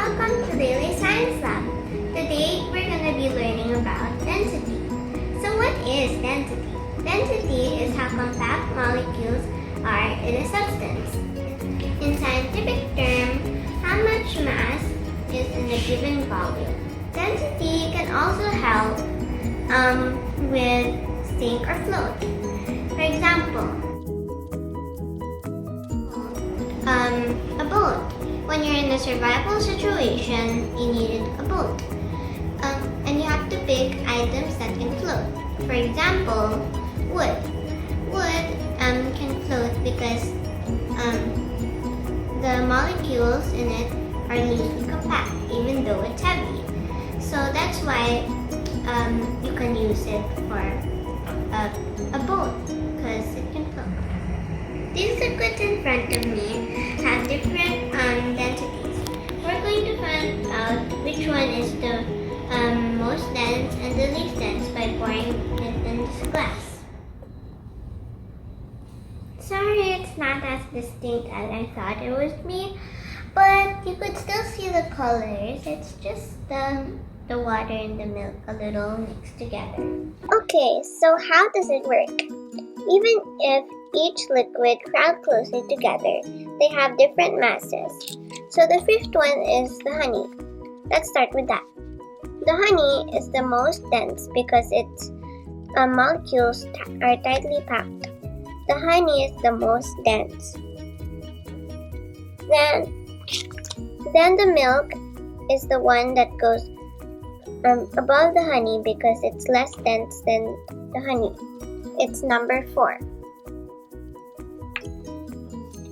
Welcome to Lae-Lae Science Lab. Today we're going to be learning about density. So what is density? Density is how compact molecules are in a substance. In scientific terms, how much mass is in a given volume. Density can also help with sink or float. For example, a boat. When you're in a survival situation, you needed a boat. And you have to pick items that can float. For example, wood. Wood can float because the molecules in it are loosely compact, even though it's heavy. So that's why you can use it for a boat, because it can float. These liquids in front of me have different densities. We're going to find out which one is the most dense and the least dense by pouring it in this glass. Sorry, it's not as distinct as I thought it would be, but you could still see the colors. It's just the water and the milk a little mixed together. Okay, so how does it work? Even if each liquid crowd closely together, they have different masses. So the fifth one is the honey. Let's start with that. The honey is the most dense because its molecules are tightly packed. The honey is the most dense. Then the milk is the one that goes above the honey because it's less dense than the honey. It's number 4.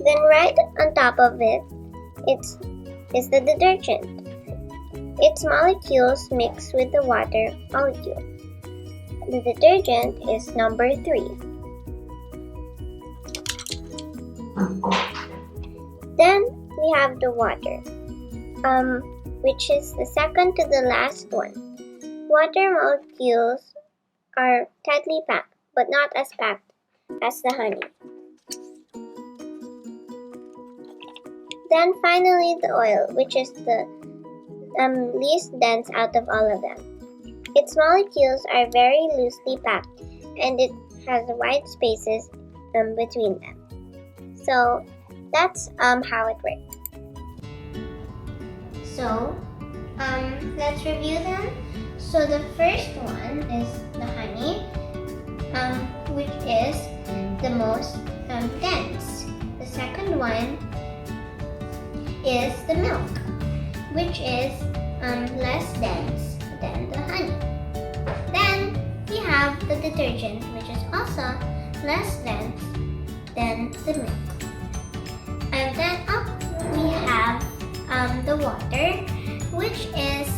Then right on top of it is the detergent. Its molecules mix with the water molecule. The detergent is number 3. Then we have the water, which is the second to the last one. Water molecules are tightly packed, but not as packed as the honey. Then finally the oil, which is the least dense out of all of them. Its molecules are very loosely packed and it has wide spaces between them. So that's how it works. So let's review them. So the first one is the honey, which is the most dense. The second one is the milk, which is less dense than the honey. Then we have the detergent, which is also less dense than the milk. And then up we have the water, which is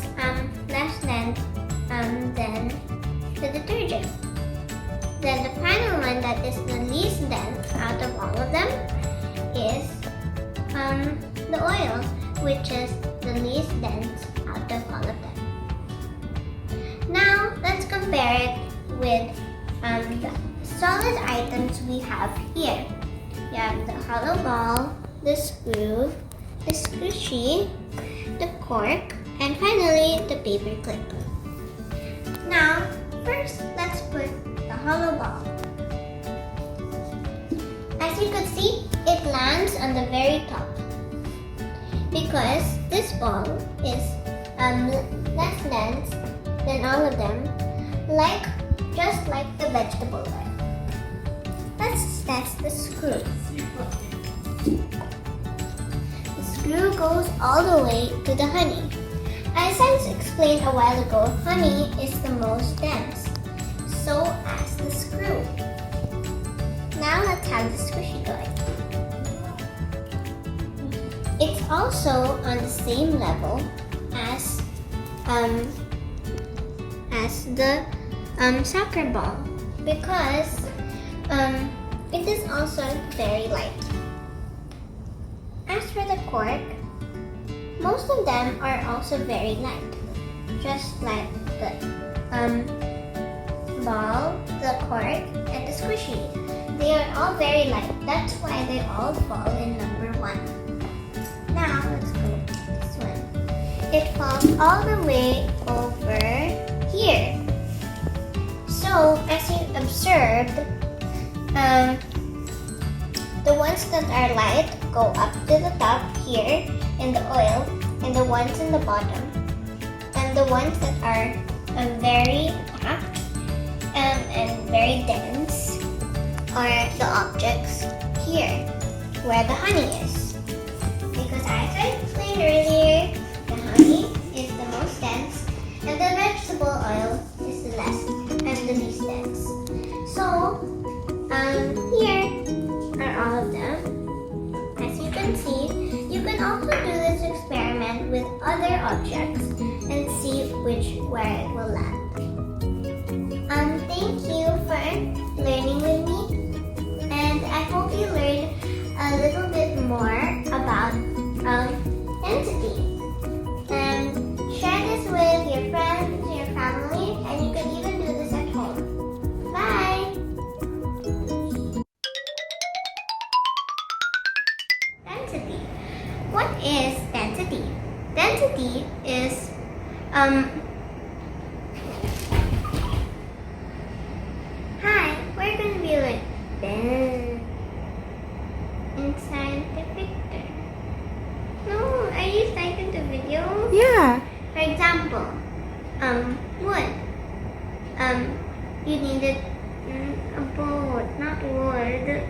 less dense than the detergent. Then the final one that is the least dense out of all of them is the oil, which is the least dense out of all of them. Now let's compare it with the solid items we have here. We have the hollow ball, the screw, the squishy, the cork, and finally the paper clip. Now, first let's put the hollow ball. As you could see, it lands on the very top because this ball is less dense than all of them, just like the vegetable oil. Let's test the screw. The screw goes all the way to the honey. As I explained a while ago, honey is the most dense, so as the screw. Now let's have the squishy toy. It's also on the same level as the soccer ball because it is also very light. As for the cork, most of them are also very light, just like the ball, the cork, and the squishy. They are all very light. That's why they all fall in number 1. Now let's go to this one. it falls all the way over here. So, as you observed, the ones that are light go up to the top here in the oil, and the ones in the bottom, and the ones that are very dark and very dense are the objects here, where the honey is. Because as I explained earlier, the honey is the most dense, and the vegetable oil is the least dense. So, here are all of them. As you can see, you can also do this experiment with other objects and see where it will land. Thank you for learning with me, and I hope you learned a little bit more about density. Share this with your friends, your family, and you can even do this at home. Bye! Density. What is density? Density is Hi, we're going to be like Ben in scientific term. No, are you starting the video? Yeah. For example, wood. You needed a boat, not wood.